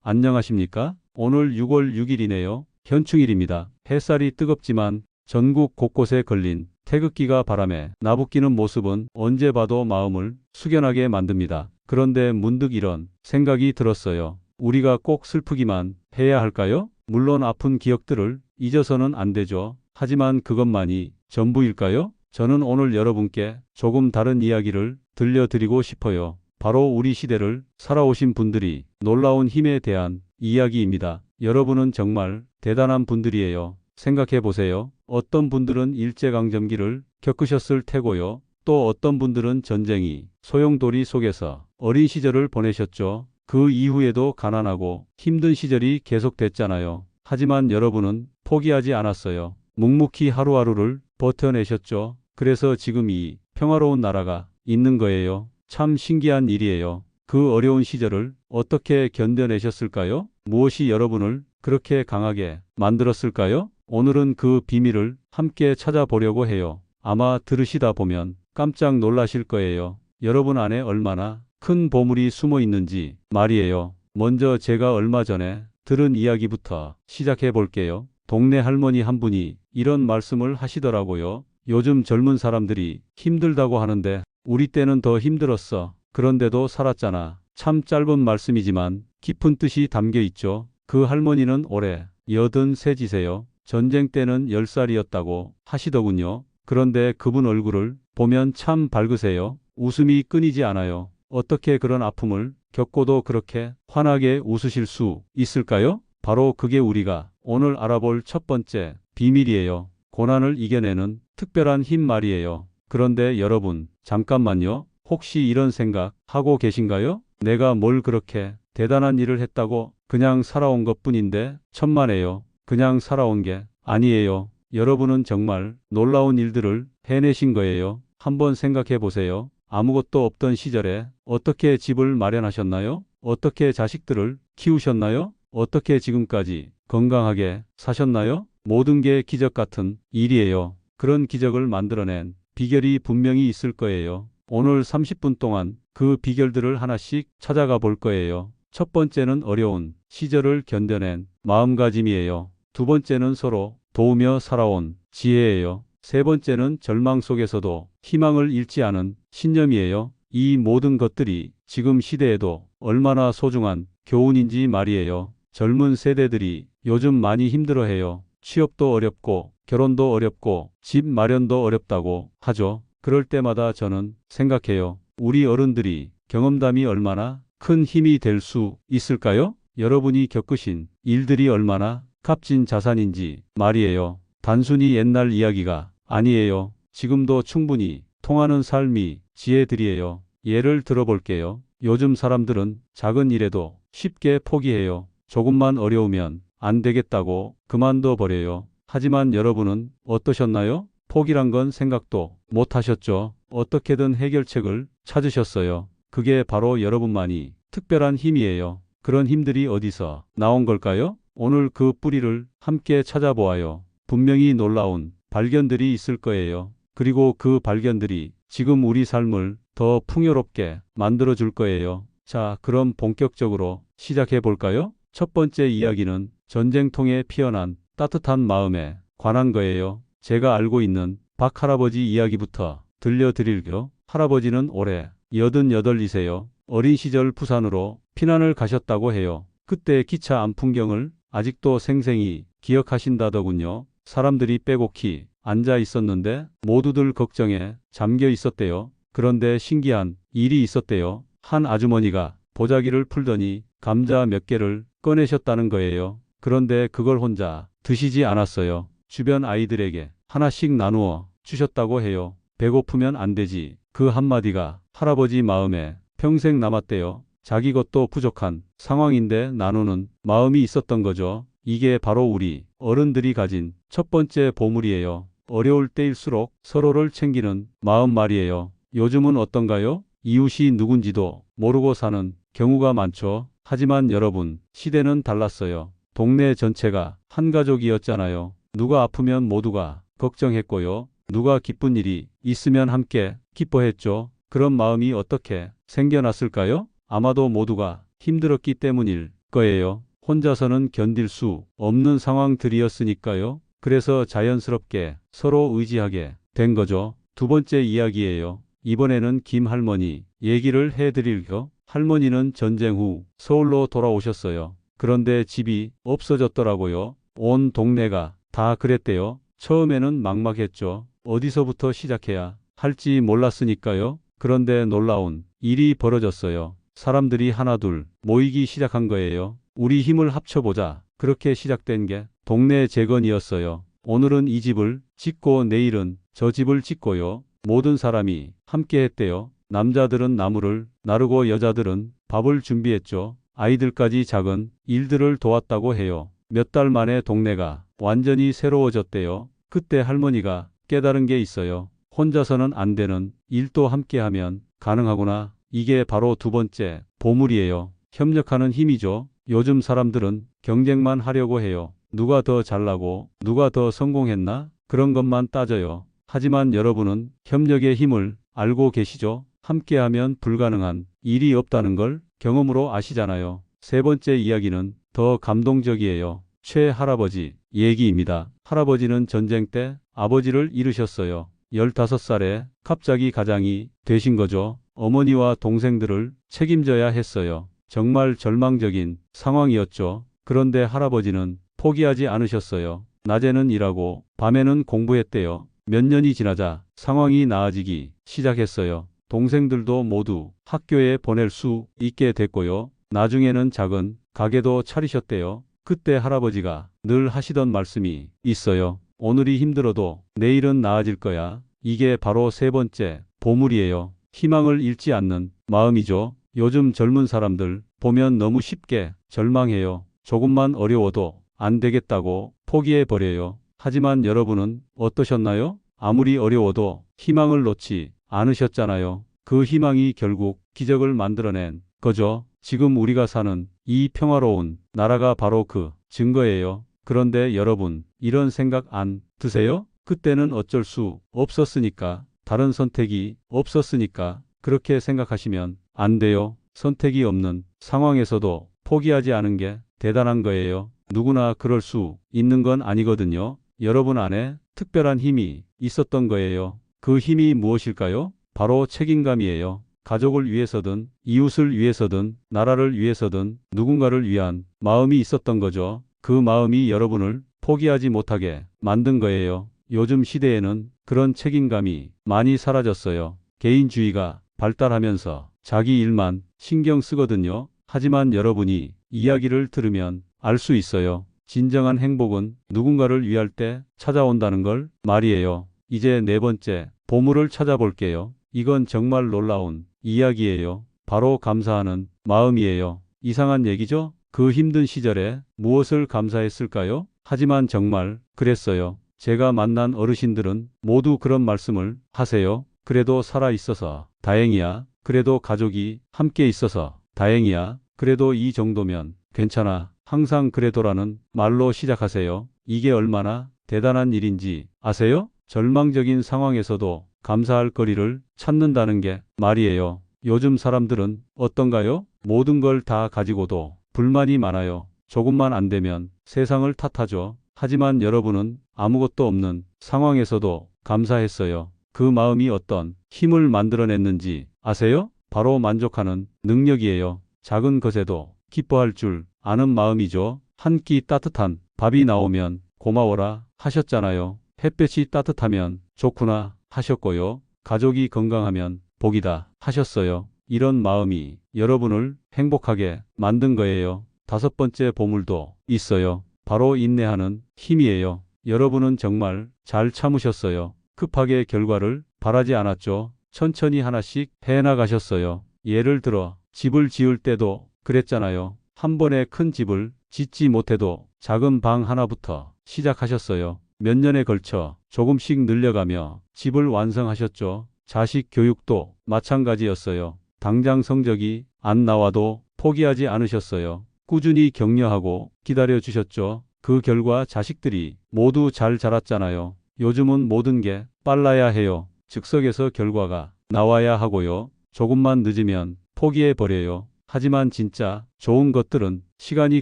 안녕하십니까? 오늘 6월 6일이네요. 현충일입니다. 햇살이 뜨겁지만 전국 곳곳에 걸린 태극기가 바람에 나부끼는 모습은 언제 봐도 마음을 숙연하게 만듭니다. 그런데 문득 이런 생각이 들었어요. 우리가 꼭 슬프기만 해야 할까요? 물론 아픈 기억들을 잊어서는 안 되죠. 하지만 그것만이 전부일까요? 저는 오늘 여러분께 조금 다른 이야기를 들려드리고 싶어요. 바로 우리 시대를 살아오신 분들이 놀라운 힘에 대한 이야기입니다. 여러분은 정말 대단한 분들이에요. 생각해 보세요. 어떤 분들은 일제강점기를 겪으셨을 테고요. 또 어떤 분들은 전쟁이 소용돌이 속에서 어린 시절을 보내셨죠. 그 이후에도 가난하고 힘든 시절이 계속됐잖아요. 하지만 여러분은 포기하지 않았어요. 묵묵히 하루하루를 버텨내셨죠. 그래서 지금 이 평화로운 나라가 있는 거예요. 참 신기한 일이에요. 그 어려운 시절을 어떻게 견뎌내셨을까요? 무엇이 여러분을 그렇게 강하게 만들었을까요? 오늘은 그 비밀을 함께 찾아보려고 해요. 아마 들으시다 보면 깜짝 놀라실 거예요. 여러분 안에 얼마나 큰 보물이 숨어 있는지 말이에요. 먼저 제가 얼마 전에 들은 이야기부터 시작해 볼게요. 동네 할머니 한 분이 이런 말씀을 하시더라고요. 요즘 젊은 사람들이 힘들다고 하는데 우리 때는 더 힘들었어. 그런데도 살았잖아. 참 짧은 말씀이지만 깊은 뜻이 담겨 있죠. 그 할머니는 올해 83이세요. 전쟁 때는 10살이었다고 하시더군요. 그런데 그분 얼굴을 보면 참 밝으세요. 웃음이 끊이지 않아요. 어떻게 그런 아픔을 겪고도 그렇게 환하게 웃으실 수 있을까요? 바로 그게 우리가 오늘 알아볼 첫 번째 비밀이에요. 고난을 이겨내는 특별한 힘 말이에요. 그런데 여러분, 잠깐만요. 혹시 이런 생각 하고 계신가요? 내가 뭘 그렇게 대단한 일을 했다고 그냥 살아온 것뿐인데 천만에요. 그냥 살아온 게 아니에요. 여러분은 정말 놀라운 일들을 해내신 거예요. 한번 생각해 보세요. 아무것도 없던 시절에 어떻게 집을 마련하셨나요? 어떻게 자식들을 키우셨나요? 어떻게 지금까지 건강하게 사셨나요? 모든 게 기적 같은 일이에요. 그런 기적을 만들어낸 비결이 분명히 있을 거예요. 오늘 30분 동안 그 비결들을 하나씩 찾아가 볼 거예요. 첫 번째는 어려운 시절을 견뎌낸 마음가짐이에요. 두 번째는 서로 도우며 살아온 지혜예요. 세 번째는 절망 속에서도 희망을 잃지 않은 신념이에요. 이 모든 것들이 지금 시대에도 얼마나 소중한 교훈인지 말이에요. 젊은 세대들이 요즘 많이 힘들어해요. 취업도 어렵고 결혼도 어렵고 집 마련도 어렵다고 하죠. 그럴 때마다 저는 생각해요. 우리 어른들이 경험담이 얼마나 큰 힘이 될 수 있을까요? 여러분이 겪으신 일들이 얼마나 값진 자산인지 말이에요. 단순히 옛날 이야기가 아니에요. 지금도 충분히 통하는 삶이 지혜들이에요. 예를 들어볼게요. 요즘 사람들은 작은 일에도 쉽게 포기해요. 조금만 어려우면 안 되겠다고 그만둬 버려요. 하지만 여러분은 어떠셨나요? 포기란 건 생각도 못 하셨죠. 어떻게든 해결책을 찾으셨어요. 그게 바로 여러분만이 특별한 힘이에요. 그런 힘들이 어디서 나온 걸까요? 오늘 그 뿌리를 함께 찾아보아요. 분명히 놀라운 발견들이 있을 거예요. 그리고 그 발견들이 지금 우리 삶을 더 풍요롭게 만들어 줄 거예요. 자, 그럼 본격적으로 시작해 볼까요? 첫 번째 이야기는 전쟁통에 피어난 따뜻한 마음에 관한 거예요. 제가 알고 있는 박 할아버지 이야기부터 들려드릴게요. 할아버지는 올해 88이세요. 어린 시절 부산으로 피난을 가셨다고 해요. 그때 기차 안 풍경을 아직도 생생히 기억하신다더군요. 사람들이 빼곡히 앉아 있었는데 모두들 걱정에 잠겨 있었대요. 그런데 신기한 일이 있었대요. 한 아주머니가 보자기를 풀더니 감자 몇 개를 꺼내셨다는 거예요. 그런데 그걸 혼자 드시지 않았어요. 주변 아이들에게 하나씩 나누어 주셨다고 해요. 배고프면 안 되지. 그 한마디가 할아버지 마음에 평생 남았대요. 자기 것도 부족한 상황인데 나누는 마음이 있었던 거죠. 이게 바로 우리 어른들이 가진 첫 번째 보물이에요. 어려울 때일수록 서로를 챙기는 마음 말이에요. 요즘은 어떤가요? 이웃이 누군지도 모르고 사는 경우가 많죠. 하지만 여러분, 시대는 달랐어요. 동네 전체가 한 가족이었잖아요. 누가 아프면 모두가 걱정했고요. 누가 기쁜 일이 있으면 함께 기뻐했죠. 그런 마음이 어떻게 생겨났을까요? 아마도 모두가 힘들었기 때문일 거예요. 혼자서는 견딜 수 없는 상황들이었으니까요. 그래서 자연스럽게 서로 의지하게 된 거죠. 두 번째 이야기예요. 이번에는 김 할머니 얘기를 해드릴게요. 할머니는 전쟁 후 서울로 돌아오셨어요. 그런데 집이 없어졌더라고요. 온 동네가 다 그랬대요. 처음에는 막막했죠. 어디서부터 시작해야 할지 몰랐으니까요. 그런데 놀라운 일이 벌어졌어요. 사람들이 하나둘 모이기 시작한 거예요. 우리 힘을 합쳐보자. 그렇게 시작된 게 동네 재건이었어요. 오늘은 이 집을 짓고 내일은 저 집을 짓고요. 모든 사람이 함께 했대요. 남자들은 나무를 나르고 여자들은 밥을 준비했죠. 아이들까지 작은 일들을 도왔다고 해요. 몇 달 만에 동네가 완전히 새로워졌대요. 그때 할머니가 깨달은 게 있어요. 혼자서는 안 되는 일도 함께하면 가능하구나. 이게 바로 두 번째 보물이에요. 협력하는 힘이죠. 요즘 사람들은 경쟁만 하려고 해요. 누가 더 잘나고 누가 더 성공했나? 그런 것만 따져요. 하지만 여러분은 협력의 힘을 알고 계시죠? 함께하면 불가능한 일이 없다는 걸 경험으로 아시잖아요. 세 번째 이야기는 더 감동적이에요. 최 할아버지 얘기입니다. 할아버지는 전쟁 때 아버지를 잃으셨어요. 15살에 갑자기 가장이 되신 거죠. 어머니와 동생들을 책임져야 했어요. 정말 절망적인 상황이었죠. 그런데 할아버지는 포기하지 않으셨어요. 낮에는 일하고 밤에는 공부했대요. 몇 년이 지나자 상황이 나아지기 시작했어요. 동생들도 모두 학교에 보낼 수 있게 됐고요. 나중에는 작은 가게도 차리셨대요. 그때 할아버지가 늘 하시던 말씀이 있어요. 오늘이 힘들어도 내일은 나아질 거야. 이게 바로 세 번째 보물이에요. 희망을 잃지 않는 마음이죠. 요즘 젊은 사람들 보면 너무 쉽게 절망해요. 조금만 어려워도 안 되겠다고 포기해버려요. 하지만 여러분은 어떠셨나요? 아무리 어려워도 희망을 놓지 않으셨잖아요. 그 희망이 결국 기적을 만들어낸 거죠. 지금 우리가 사는 이 평화로운 나라가 바로 그 증거예요. 그런데 여러분, 이런 생각 안 드세요? 그때는 어쩔 수 없었으니까, 다른 선택이 없었으니까 그렇게 생각하시면 안 돼요. 선택이 없는 상황에서도 포기하지 않은 게 대단한 거예요. 누구나 그럴 수 있는 건 아니거든요. 여러분 안에 특별한 힘이 있었던 거예요. 그 힘이 무엇일까요? 바로 책임감이에요. 가족을 위해서든 이웃을 위해서든 나라를 위해서든 누군가를 위한 마음이 있었던 거죠. 그 마음이 여러분을 포기하지 못하게 만든 거예요. 요즘 시대에는 그런 책임감이 많이 사라졌어요. 개인주의가 발달하면서 자기 일만 신경 쓰거든요. 하지만 여러분이 이야기를 들으면 알 수 있어요. 진정한 행복은 누군가를 위할 때 찾아온다는 걸 말이에요. 이제 네 번째 보물을 찾아볼게요. 이건 정말 놀라운 이야기예요. 바로 감사하는 마음이에요. 이상한 얘기죠? 그 힘든 시절에 무엇을 감사했을까요? 하지만 정말 그랬어요. 제가 만난 어르신들은 모두 그런 말씀을 하세요. 그래도 살아 있어서 다행이야. 그래도 가족이 함께 있어서 다행이야. 그래도 이 정도면 괜찮아. 항상 그래도라는 말로 시작하세요. 이게 얼마나 대단한 일인지 아세요? 절망적인 상황에서도 감사할 거리를 찾는다는 게 말이에요. 요즘 사람들은 어떤가요? 모든 걸 다 가지고도 불만이 많아요. 조금만 안 되면 세상을 탓하죠. 하지만 여러분은 아무것도 없는 상황에서도 감사했어요. 그 마음이 어떤 힘을 만들어냈는지 아세요? 바로 만족하는 능력이에요. 작은 것에도 기뻐할 줄 아는 마음이죠. 한 끼 따뜻한 밥이 나오면 고마워라 하셨잖아요. 햇볕이 따뜻하면 좋구나 하셨고요. 가족이 건강하면 복이다 하셨어요. 이런 마음이 여러분을 행복하게 만든 거예요. 다섯 번째 보물도 있어요. 바로 인내하는 힘이에요. 여러분은 정말 잘 참으셨어요. 급하게 결과를 바라지 않았죠. 천천히 하나씩 해나가셨어요. 예를 들어 집을 지을 때도 그랬잖아요. 한 번에 큰 집을 짓지 못해도 작은 방 하나부터 시작하셨어요. 몇 년에 걸쳐 조금씩 늘려가며 집을 완성하셨죠. 자식 교육도 마찬가지였어요. 당장 성적이 안 나와도 포기하지 않으셨어요. 꾸준히 격려하고 기다려주셨죠. 그 결과 자식들이 모두 잘 자랐잖아요. 요즘은 모든 게 빨라야 해요. 즉석에서 결과가 나와야 하고요. 조금만 늦으면 포기해버려요. 하지만 진짜 좋은 것들은 시간이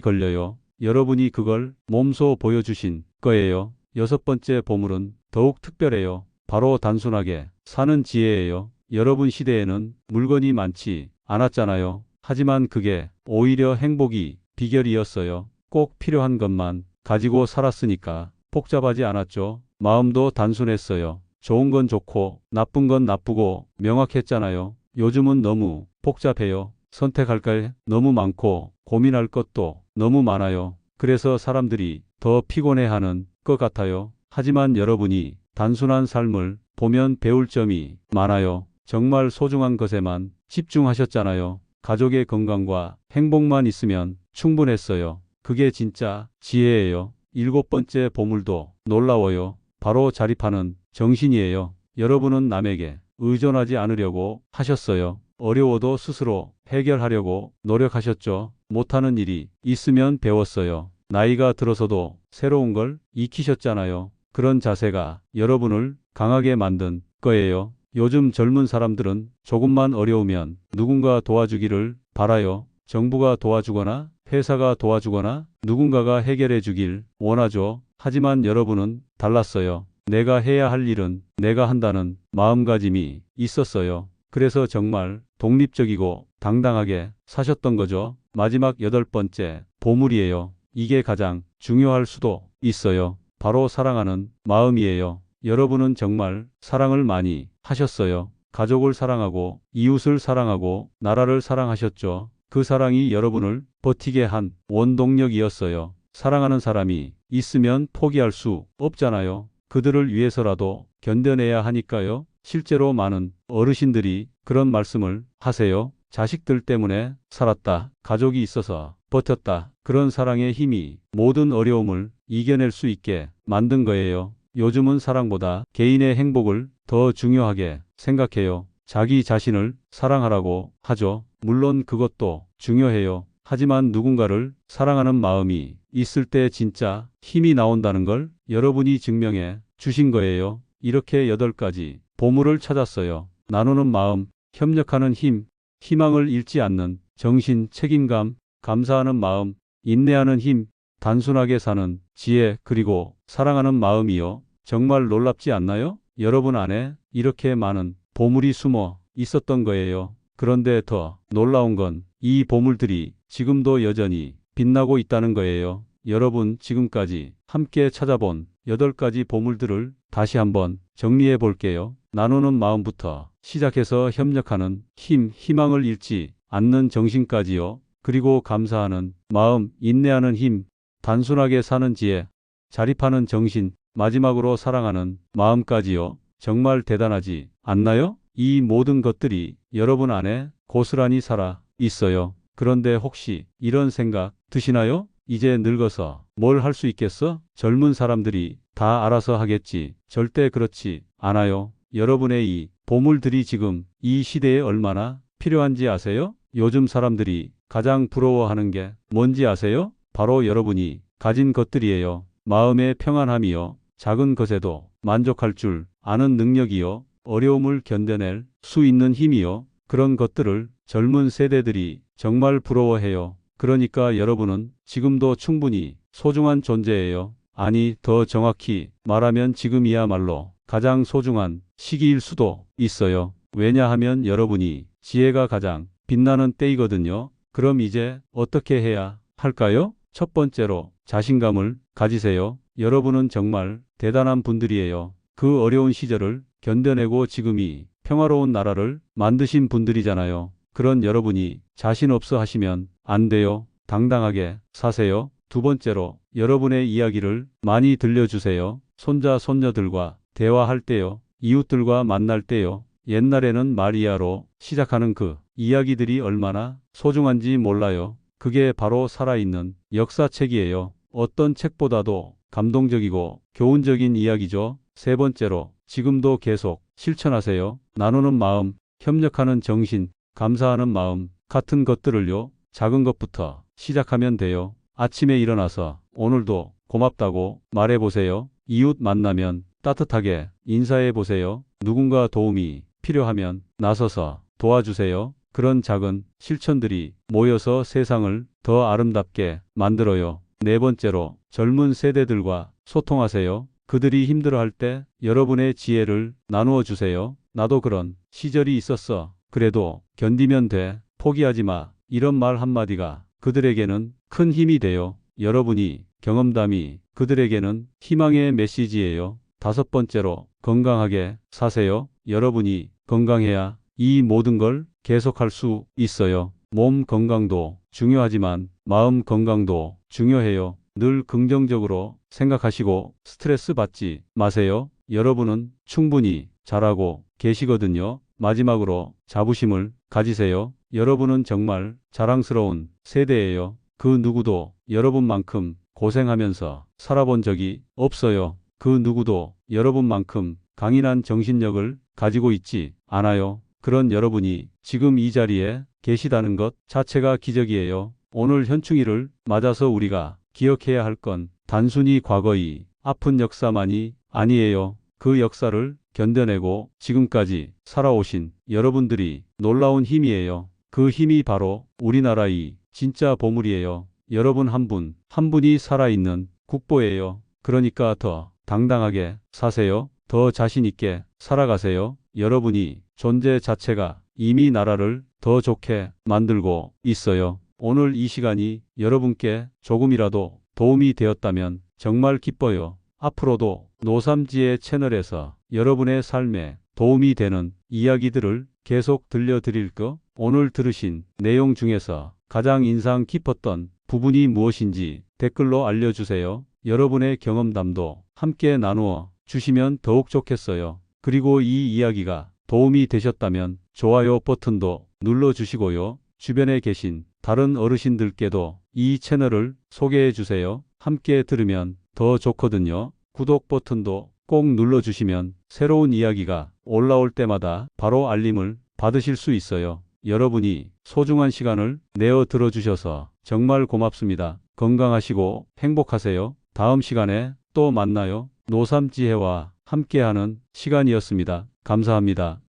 걸려요. 여러분이 그걸 몸소 보여주신 거예요. 여섯 번째 보물은 더욱 특별해요. 바로 단순하게 사는 지혜예요. 여러분 시대에는 물건이 많지 않았잖아요. 하지만 그게 오히려 행복이 비결이었어요. 꼭 필요한 것만 가지고 살았으니까 복잡하지 않았죠. 마음도 단순했어요. 좋은 건 좋고 나쁜 건 나쁘고 명확했잖아요. 요즘은 너무 복잡해요. 선택할 게 너무 많고 고민할 것도 너무 많아요. 그래서 사람들이 더 피곤해하는 것 같아요. 하지만 여러분이 단순한 삶을 보면 배울 점이 많아요. 정말 소중한 것에만 집중하셨잖아요. 가족의 건강과 행복만 있으면 충분했어요. 그게 진짜 지혜예요. 일곱 번째 보물도 놀라워요. 바로 자립하는 정신이에요. 여러분은 남에게 의존하지 않으려고 하셨어요. 어려워도 스스로 해결하려고 노력하셨죠. 못하는 일이 있으면 배웠어요. 나이가 들어서도 새로운 걸 익히셨잖아요. 그런 자세가 여러분을 강하게 만든 거예요. 요즘 젊은 사람들은 조금만 어려우면 누군가 도와주기를 바라요. 정부가 도와주거나 회사가 도와주거나 누군가가 해결해 주길 원하죠. 하지만 여러분은 달랐어요. 내가 해야 할 일은 내가 한다는 마음가짐이 있었어요. 그래서 정말 독립적이고 당당하게 사셨던 거죠. 마지막 여덟 번째 보물이에요. 이게 가장 중요할 수도 있어요. 바로 사랑하는 마음이에요. 여러분은 정말 사랑을 많이 하셨어요. 가족을 사랑하고 이웃을 사랑하고 나라를 사랑하셨죠. 그 사랑이 여러분을 버티게 한 원동력이었어요. 사랑하는 사람이 있으면 포기할 수 없잖아요. 그들을 위해서라도 견뎌내야 하니까요. 실제로 많은 어르신들이 그런 말씀을 하세요. 자식들 때문에 살았다. 가족이 있어서 버텼다. 그런 사랑의 힘이 모든 어려움을 이겨낼 수 있게 만든 거예요. 요즘은 사랑보다 개인의 행복을 더 중요하게 생각해요. 자기 자신을 사랑하라고 하죠. 물론 그것도 중요해요. 하지만 누군가를 사랑하는 마음이 있을 때 진짜 힘이 나온다는 걸 여러분이 증명해 주신 거예요. 이렇게 8가지 보물을 찾았어요. 나누는 마음, 협력하는 힘, 희망을 잃지 않는 정신, 책임감, 감사하는 마음, 인내하는 힘, 단순하게 사는 지혜, 그리고 사랑하는 마음이요. 정말 놀랍지 않나요? 여러분 안에 이렇게 많은 보물이 숨어 있었던 거예요. 그런데 더 놀라운 건 이 보물들이 지금도 여전히 빛나고 있다는 거예요. 여러분 지금까지 함께 찾아본 8가지 보물들을 다시 한번 정리해 볼게요. 나누는 마음부터 시작해서 협력하는 힘, 희망을 잃지 않는 정신까지요. 그리고 감사하는 마음, 인내하는 힘, 단순하게 사는 지혜, 자립하는 정신, 마지막으로 사랑하는 마음까지요. 정말 대단하지 않나요? 이 모든 것들이 여러분 안에 고스란히 살아 있어요. 그런데 혹시 이런 생각 드시나요? 이제 늙어서 뭘 할 수 있겠어? 젊은 사람들이 다 알아서 하겠지. 절대 그렇지 않아요. 여러분의 이 보물들이 지금 이 시대에 얼마나 필요한지 아세요? 요즘 사람들이 가장 부러워하는 게 뭔지 아세요? 바로 여러분이 가진 것들이에요. 마음의 평안함이요. 작은 것에도 만족할 줄 아는 능력이요. 어려움을 견뎌낼 수 있는 힘이요. 그런 것들을 젊은 세대들이 정말 부러워해요. 그러니까 여러분은 지금도 충분히 소중한 존재예요. 아니, 더 정확히 말하면 지금이야말로 가장 소중한 시기일 수도 있어요. 왜냐하면 여러분이 지혜가 가장 빛나는 때이거든요. 그럼 이제 어떻게 해야 할까요? 첫 번째로 자신감을 가지세요. 여러분은 정말 대단한 분들이에요. 그 어려운 시절을 견뎌내고 지금이 평화로운 나라를 만드신 분들이잖아요. 그런 여러분이 자신 없어 하시면 안 돼요. 당당하게 사세요. 두 번째로 여러분의 이야기를 많이 들려주세요. 손자, 손녀들과 대화할 때요. 이웃들과 만날 때요. 옛날에는 마리아로 시작하는 그 이야기들이 얼마나 소중한지 몰라요. 그게 바로 살아있는 역사책이에요. 어떤 책보다도 감동적이고 교훈적인 이야기죠. 세 번째로 지금도 계속 실천하세요. 나누는 마음, 협력하는 정신, 감사하는 마음 같은 것들을요. 작은 것부터 시작하면 돼요. 아침에 일어나서 오늘도 고맙다고 말해보세요. 이웃 만나면 따뜻하게 인사해보세요. 누군가 도움이 필요하면 나서서 도와주세요. 그런 작은 실천들이 모여서 세상을 더 아름답게 만들어요. 네 번째로 젊은 세대들과 소통하세요. 그들이 힘들어할 때 여러분의 지혜를 나누어 주세요. 나도 그런 시절이 있었어. 그래도 견디면 돼. 포기하지 마. 이런 말 한마디가 그들에게는 큰 힘이 돼요. 여러분이 경험담이 그들에게는 희망의 메시지예요. 다섯 번째로 건강하게 사세요. 여러분이 건강해야 이 모든 걸 계속할 수 있어요. 몸 건강도 중요하지만 마음 건강도 중요해요. 늘 긍정적으로 생각하시고 스트레스 받지 마세요. 여러분은 충분히 잘하고 계시거든요. 마지막으로 자부심을 가지세요. 여러분은 정말 자랑스러운 세대예요. 그 누구도 여러분만큼 고생하면서 살아본 적이 없어요. 그 누구도 여러분만큼 강인한 정신력을 가지고 있지 않아요. 그런 여러분이 지금 이 자리에 계시다는 것 자체가 기적이에요. 오늘 현충일을 맞아서 우리가 기억해야 할 건 단순히 과거의 아픈 역사만이 아니에요. 그 역사를 견뎌내고 지금까지 살아오신 여러분들이 놀라운 힘이에요. 그 힘이 바로 우리나라의 진짜 보물이에요. 여러분 한 분 한 분이 살아있는 국보예요. 그러니까 더 당당하게 사세요. 더 자신 있게 살아가세요. 여러분이 존재 자체가 이미 나라를 더 좋게 만들고 있어요. 오늘 이 시간이 여러분께 조금이라도 도움이 되었다면 정말 기뻐요. 앞으로도 노삼지의 채널에서 여러분의 삶에 도움이 되는 이야기들을 계속 들려드릴 거. 오늘 들으신 내용 중에서 가장 인상 깊었던 부분이 무엇인지 댓글로 알려주세요. 여러분의 경험담도 함께 나누어 주시면 더욱 좋겠어요. 그리고 이 이야기가 도움이 되셨다면 좋아요 버튼도 눌러주시고요. 주변에 계신 다른 어르신들께도 이 채널을 소개해 주세요. 함께 들으면 더 좋거든요. 구독 버튼도 꼭 눌러주시면 새로운 이야기가 올라올 때마다 바로 알림을 받으실 수 있어요. 여러분이 소중한 시간을 내어 들어주셔서 정말 고맙습니다. 건강하시고 행복하세요. 다음 시간에 또 만나요. 노삼지혜와 함께하는 시간이었습니다. 감사합니다.